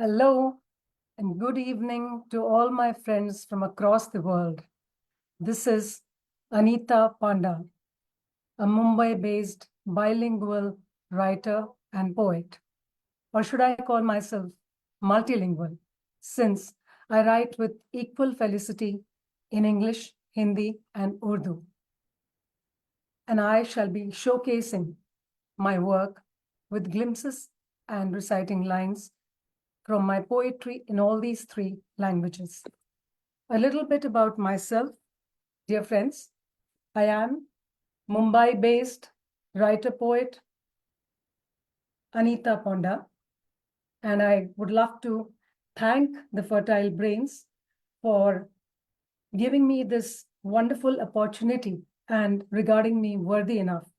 Hello and good evening to all my friends from across the world. This is Anita Panda, a Mumbai-based bilingual writer and poet. Or should I call myself multilingual, since I write with equal felicity in English, Hindi, and Urdu. And I shall be showcasing my work with glimpses and reciting lines from my poetry in all these three languages. A little bit about myself, dear friends. I am Mumbai-based writer-poet Anita Panda, and I would love to thank the fertile brains for giving me this wonderful opportunity and regarding me worthy enough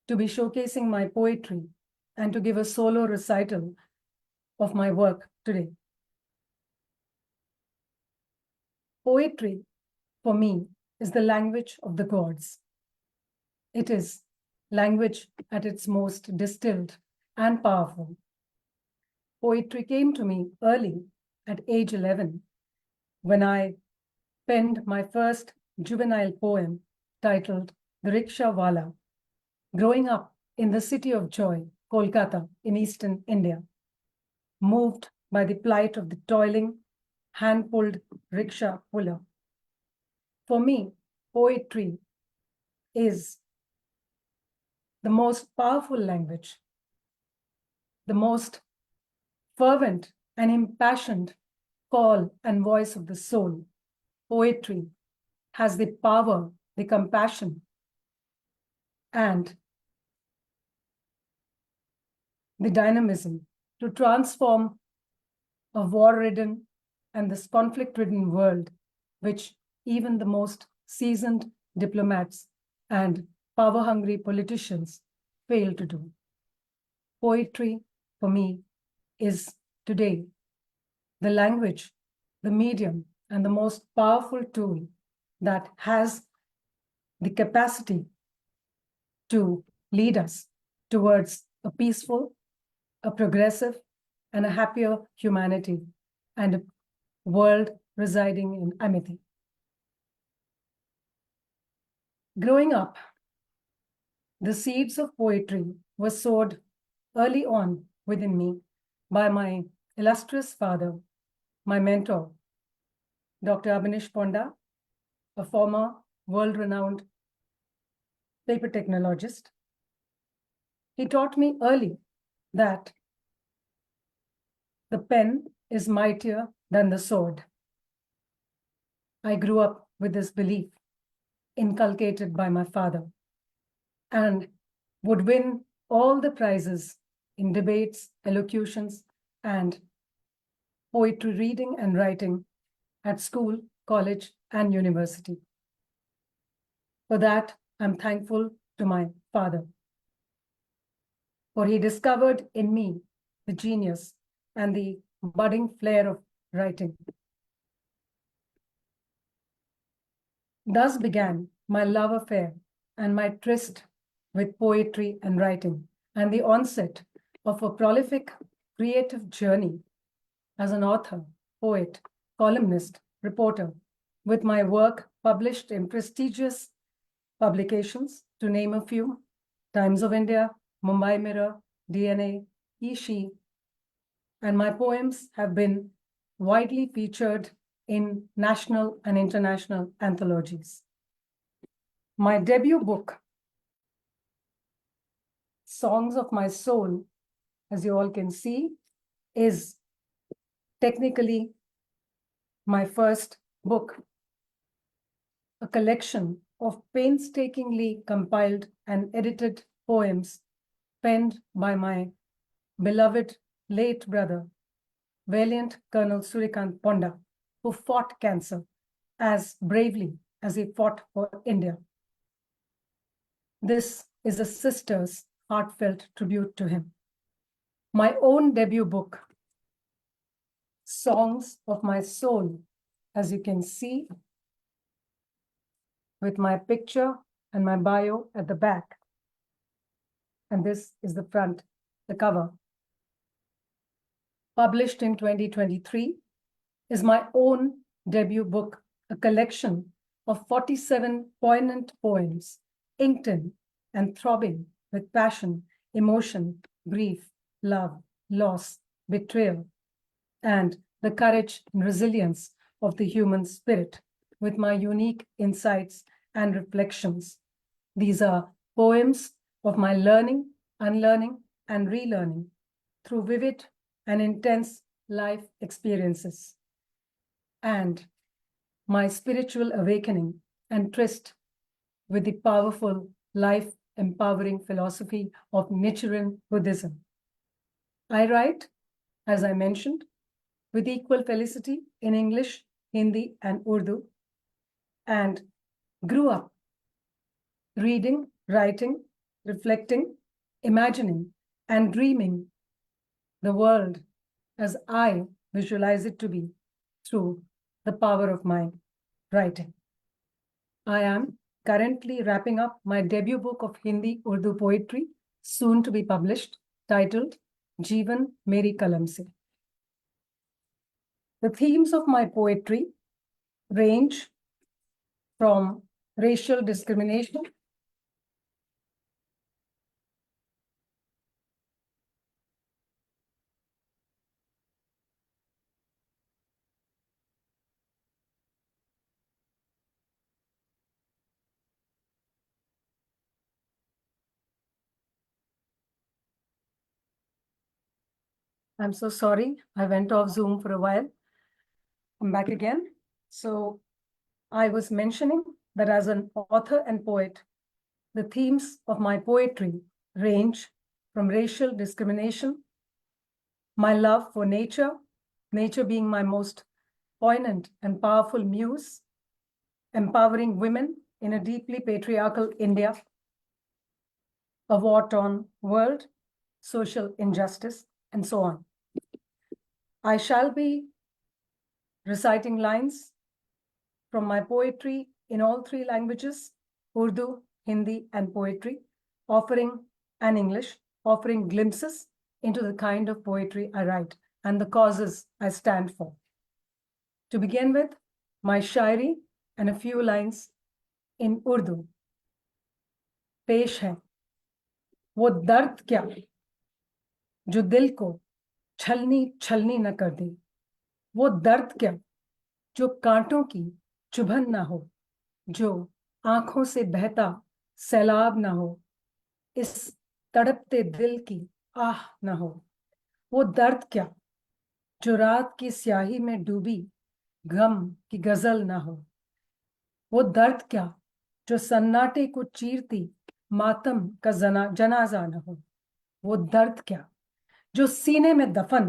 to be showcasing my poetry and to give a solo recital of my work today. Poetry, for me, is the language of the gods. It is language at its most distilled and powerful. Poetry came to me early at age 11 when I penned my first juvenile poem titled The Rickshaw Wala, growing up in the city of joy, Kolkata, in eastern India, moved by the plight of the toiling, hand-pulled rickshaw puller. For me, poetry is the most powerful language, the most fervent and impassioned call and voice of the soul. Poetry has the power, the compassion, and the dynamism to transform a war-ridden and this conflict-ridden world, which even the most seasoned diplomats and power-hungry politicians fail to do. Poetry, for me, is today the language, the medium, and the most powerful tool that has the capacity to lead us towards a peaceful, a progressive, and a happier humanity and a world residing in amity. Growing up, the seeds of poetry were sowed early on within me by my illustrious father, my mentor, Dr. Ms Panda, a former world-renowned paper technologist. He taught me early that the pen is mightier than the sword. I grew up with this belief inculcated by my father and would win all the prizes in debates, elocutions, and poetry reading and writing at school, college, and university. For that, I'm thankful to my father, for he discovered in me the genius and the budding flair of writing. Thus began my love affair and my tryst with poetry and writing, and the onset of a prolific creative journey as an author, poet, columnist, reporter, with my work published in prestigious publications, to name a few: Times of India, Mumbai Mirror, DNA, Ishi, and my poems have been widely featured in national and international anthologies. My debut book, Songs of My Soul, as you all can see, is technically my first book, a collection of painstakingly compiled and edited poems penned by my beloved late brother, valiant Colonel Surikant Ponda, who fought cancer as bravely as he fought for India. This is a sister's heartfelt tribute to him. My own debut book, Songs of My Soul, as you can see, with my picture and my bio at the back. And this is the front, the cover. published in 2023, is my own debut book, a collection of 47 poignant poems, inked in and throbbing with passion, emotion, grief, love, loss, betrayal, and the courage and resilience of the human spirit, with my unique insights and reflections. These are poems of my learning, unlearning, and relearning through vivid and intense life experiences, and my spiritual awakening and tryst with the powerful life empowering philosophy of Nichiren Buddhism. I write, as I mentioned, with equal felicity in English, Hindi, and Urdu, and grew up reading, writing, reflecting, imagining, and dreaming the world as I visualize it to be through the power of my writing. I am currently wrapping up my debut book of Hindi Urdu poetry, soon to be published, titled Jeevan Meri Kalam Se. The themes of my poetry range from racial discrimination, I'm so sorry, I went off Zoom for a while. I'm back again. So I was mentioning that as an author and poet, the themes of my poetry range from racial discrimination, my love for nature, nature being my most poignant and powerful muse, empowering women in a deeply patriarchal India, a war-torn world, social injustice, and so on. I shall be reciting lines from my poetry in all three languages, Urdu, Hindi, and poetry, and English, offering glimpses into the kind of poetry I write and the causes I stand for. To begin with, my Shayari and a few lines in Urdu. पेश है वो दर्द क्या जो दिल को छलनी छलनी न कर दे, वो दर्द क्या जो कांटों की चुभन ना हो, जो आंखों से बहता सैलाब ना हो, इस तड़पते दिल की आह ना हो, वो दर्द क्या जो रात की स्याही में डूबी गम की गजल ना हो, वो दर्द क्या जो सन्नाटे को चीरती मातम का जनाजा ना हो, वो दर्द क्या जो सीने में दफन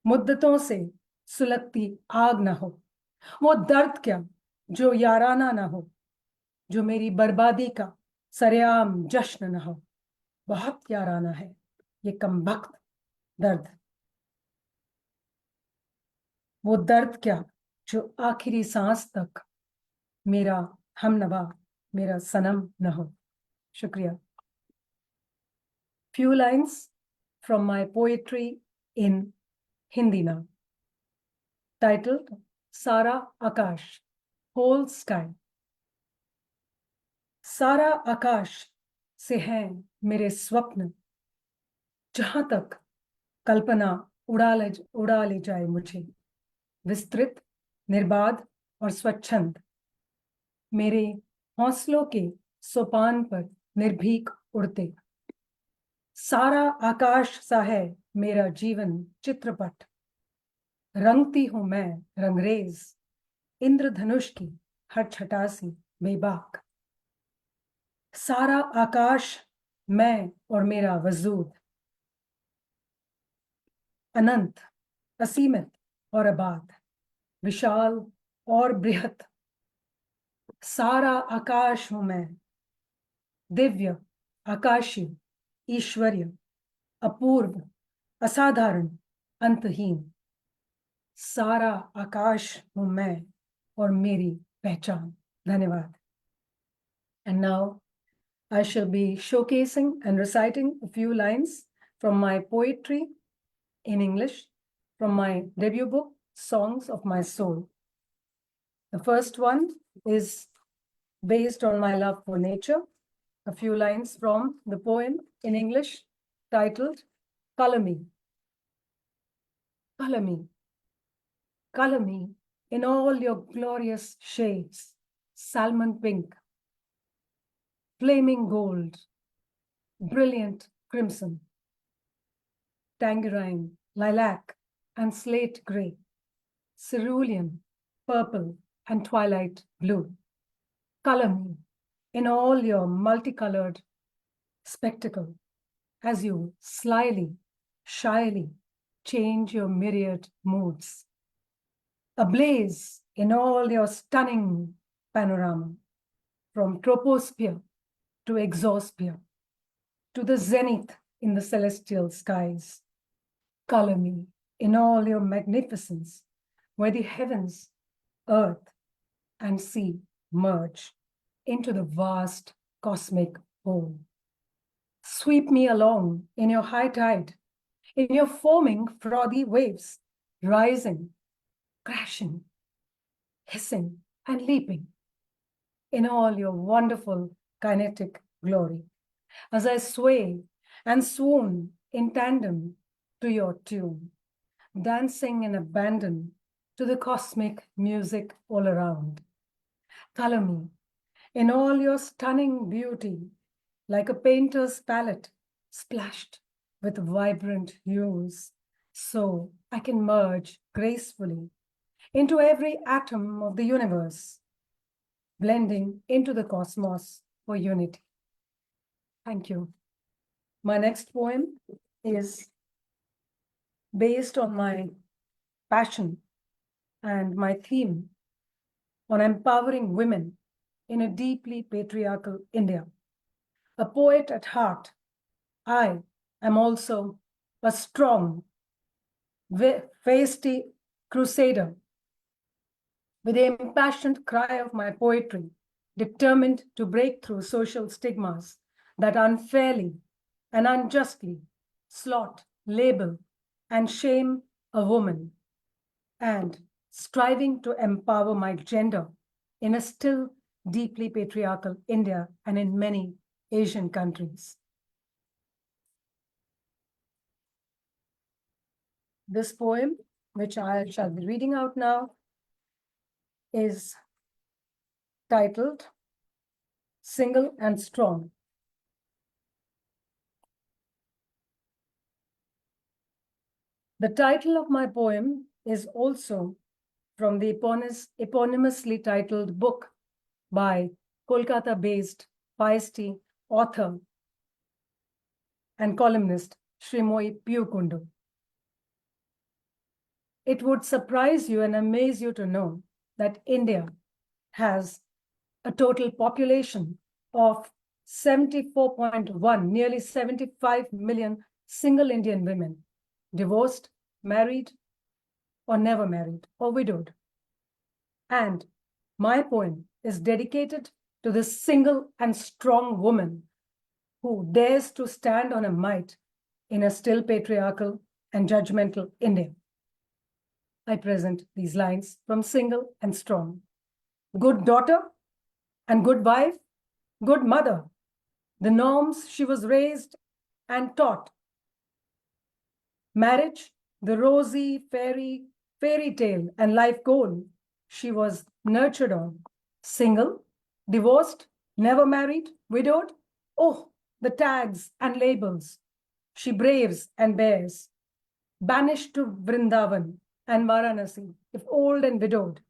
मुद्दतों से सुलगती आग ना हो, वो दर्द क्या जो याराना ना हो, जो मेरी बर्बादी का सरेआम जश्न ना हो। बहुत याराना है ये कमबख्त दर्द, वो दर्द क्या जो आखिरी सांस तक मेरा हमनवा, मेरा सनम न हो। शुक्रिया। Few lines from my poetry in Hindi now, titled Sara Akash, Whole Sky. सारा आकाश से हैं मेरे स्वप्न, जहां तक कल्पना उड़ा ले जाए मुझे, विस्तृत, निर्बाध और स्वच्छंद, मेरे हौसलों के सोपान पर निर्भीक उड़ते। सारा आकाश सा है मेरा जीवन चित्रपट, रंगती हूं मैं रंगरेज इंद्रधनुष की हर छटा से बेबाक। सारा आकाश मैं और मेरा वजूद, अनंत, असीमित और आबाद, विशाल और बृहत। सारा आकाश हूं मैं, दिव्य, आकाशीय, ईश्वरीय, अपूर्व, असाधारण, अंतहीन। सारा आकाश हूं मैं और मेरी पहचान। धन्यवाद। And now I shall be showcasing and reciting a few lines from my poetry in English from my debut book, Songs of My Soul. The first one is based on my love for nature. A few lines from the poem in English titled Color Me. Color me. Color me in all your glorious shades, salmon pink, flaming gold, brilliant crimson, tangerine, lilac, and slate gray, cerulean, purple, and twilight blue. Color me in all your multicolored spectacle as you slyly, shyly change your myriad moods. Ablaze in all your stunning panorama, from troposphere to exosphere, to the zenith in the celestial skies. Color me in all your magnificence, where the heavens, earth, and sea merge into the vast cosmic whole. Sweep me along in your high tide, in your foaming, frothy waves, rising, crashing, hissing, and leaping in all your wonderful kinetic glory, as I sway and swoon in tandem to your tune, dancing in abandon to the cosmic music all around. Color me in all your stunning beauty, like a painter's palette splashed with vibrant hues, so I can merge gracefully into every atom of the universe, blending into the cosmos for unity. Thank you. My next poem is based on my passion and my theme on empowering women in a deeply patriarchal India. A poet at heart, I am also a strong, feisty crusader with the impassioned cry of my poetry, determined to break through social stigmas that unfairly and unjustly slot, label, and shame a woman, and striving to empower my gender in a still deeply patriarchal India and in many Asian countries. This poem, which I shall be reading out now, is titled Single and Strong. The title of my poem is also from the eponymously titled book by Kolkata-based feisty author and columnist Srimoy Piyukundu. It would surprise you and amaze you to know that India has a total population of 74.1, nearly 75 million single Indian women, divorced, married, or never married, or widowed. And my poem is dedicated to this single and strong woman who dares to stand on a might in a still patriarchal and judgmental India. I present these lines from Single and Strong. Good daughter and good wife, good mother, the norms she was raised and taught. Marriage, the rosy fairy tale and life goal she was nurtured on. Single, divorced, never married, widowed. Oh, the tags and labels she braves and bears. Banished to Vrindavan and Varanasi, if old and widowed,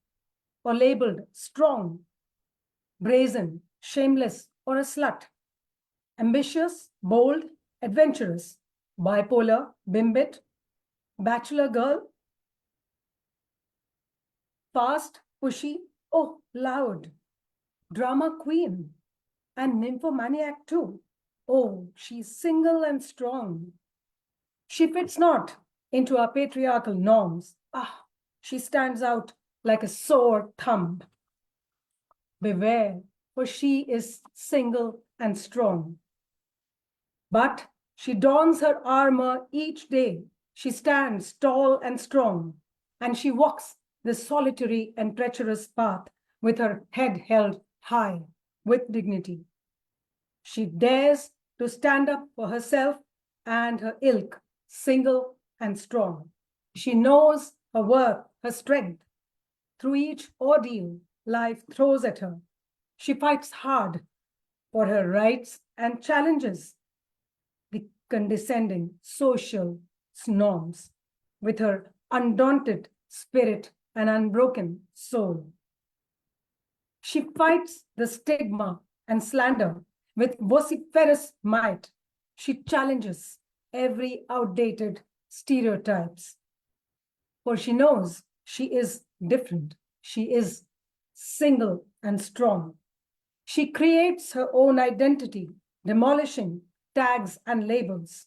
or labeled strong, brazen, shameless, or a slut. Ambitious, bold, adventurous, bipolar, bimbit, bachelor girl, fast, pushy, oh, loud, drama queen, and nymphomaniac too. Oh, she's single and strong. She fits not into our patriarchal norms. Ah, she stands out like a sore thumb. Beware, for she is single and strong. But she dons her armor each day She stands tall and strong, and she walks this solitary and treacherous path with her head held high with dignity. She dares to stand up for herself and her ilk, single and strong. She knows her worth, her strength. Through each ordeal life throws at her, she fights hard for her rights and challenges the condescending social norms with her undaunted spirit and unbroken soul. She fights the stigma and slander with vociferous might. She challenges every outdated stereotypes. For she knows she is different. She is single and strong. She creates her own identity, demolishing tags and labels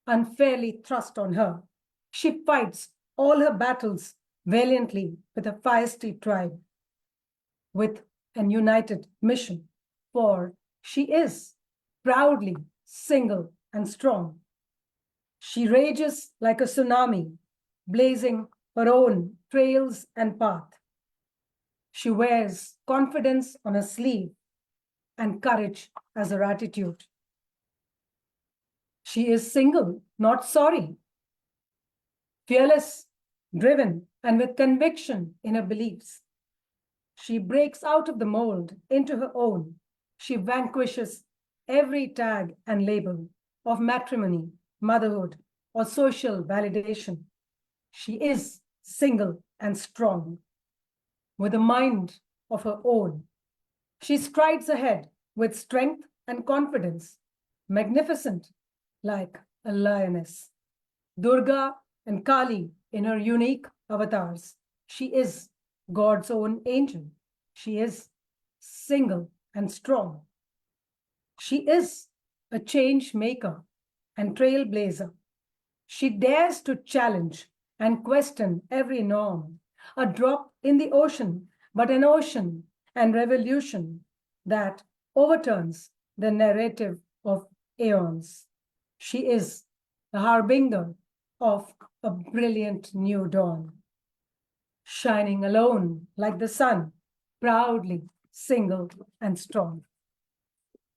unfairly thrust on her. She fights all her battles valiantly with a feisty tribe, with an united mission, for she is proudly single and strong. She rages like a tsunami, blazing her own trails and path. She wears confidence on her sleeve and courage as her attitude. She is single, not sorry, fearless, driven, and with conviction in her beliefs. She breaks out of the mold into her own. She vanquishes every tag and label of matrimony, motherhood, or social validation. She is single and strong, with a mind of her own. She strides ahead with strength and confidence, magnificent like a lioness. Durga and Kali in her unique avatars. She is God's own angel. She is single and strong. She is a change maker and trailblazer. She dares to challenge and question every norm, a drop in the ocean, but an ocean and revolution that overturns the narrative of aeons. She is the harbinger of a brilliant new dawn, shining alone like the sun, proudly single and strong.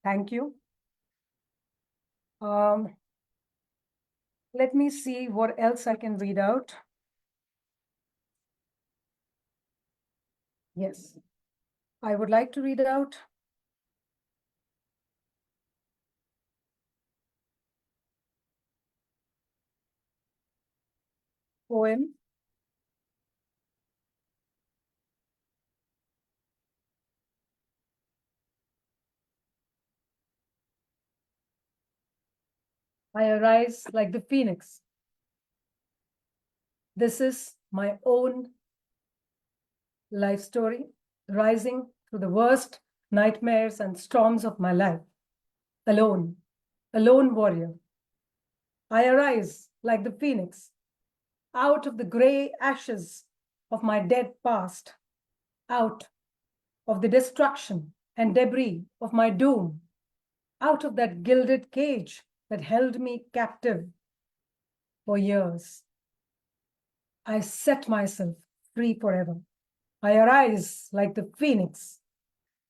Thank you. Let me see what else I can read out. Yes, I would like to read out poem I arise like the phoenix. This is my own life story, rising through the worst nightmares and storms of my life. Alone, a lone warrior. I arise like the phoenix, out of the gray ashes of my dead past, out of the destruction and debris of my doom, out of that gilded cage that held me captive for years. I set myself free forever. I arise like the phoenix,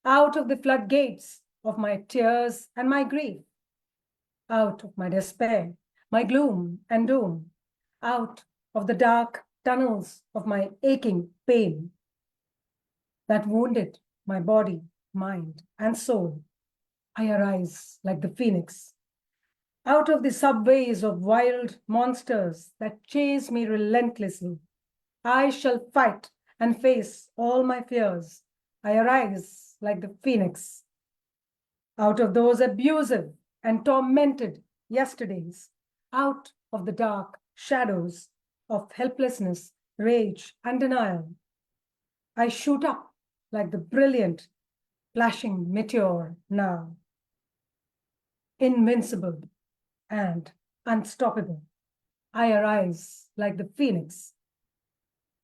out of the floodgates of my tears and my grief, out of my despair, my gloom and doom, out of the dark tunnels of my aching pain that wounded my body, mind, and soul. I arise like the phoenix, out of the subways of wild monsters that chase me relentlessly. I shall fight and face all my fears. I arise like the phoenix, out of those abusive and tormented yesterdays, out of the dark shadows of helplessness, rage, and denial. I shoot up like the brilliant, flashing meteor now, invincible and unstoppable. I arise like the phoenix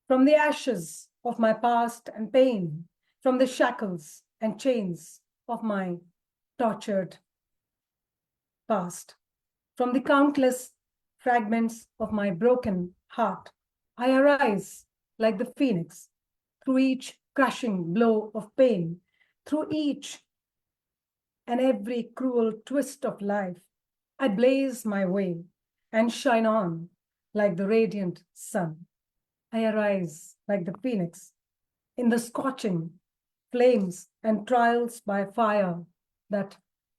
from the ashes of my past and pain, from the shackles and chains of my tortured past, from the countless fragments of my broken heart, I arise like the phoenix, through each crushing blow of pain, through each and every cruel twist of life. I blaze my way and shine on like the radiant sun. I arise like the phoenix in the scorching flames and trials by fire that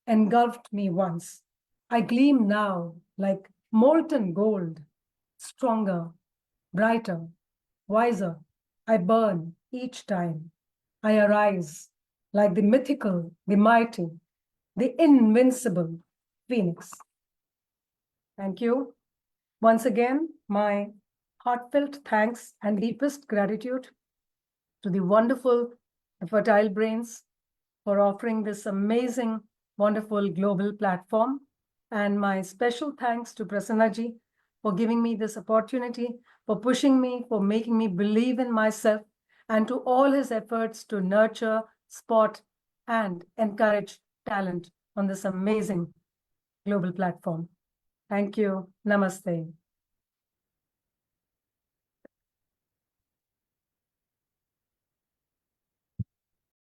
engulfed me once. I gleam now like molten gold, stronger, brighter, wiser. I burn each time. I arise like the mythical, the mighty, the invincible phoenix. Thank you. Once again, my heartfelt thanks and deepest gratitude to the wonderful, fertile brains for offering this amazing, wonderful global platform. And my special thanks to Prasannaji for giving me this opportunity, for pushing me, for making me believe in myself, and to all his efforts to nurture, spot, and encourage talent on this amazing global platform. Thank you. Namaste.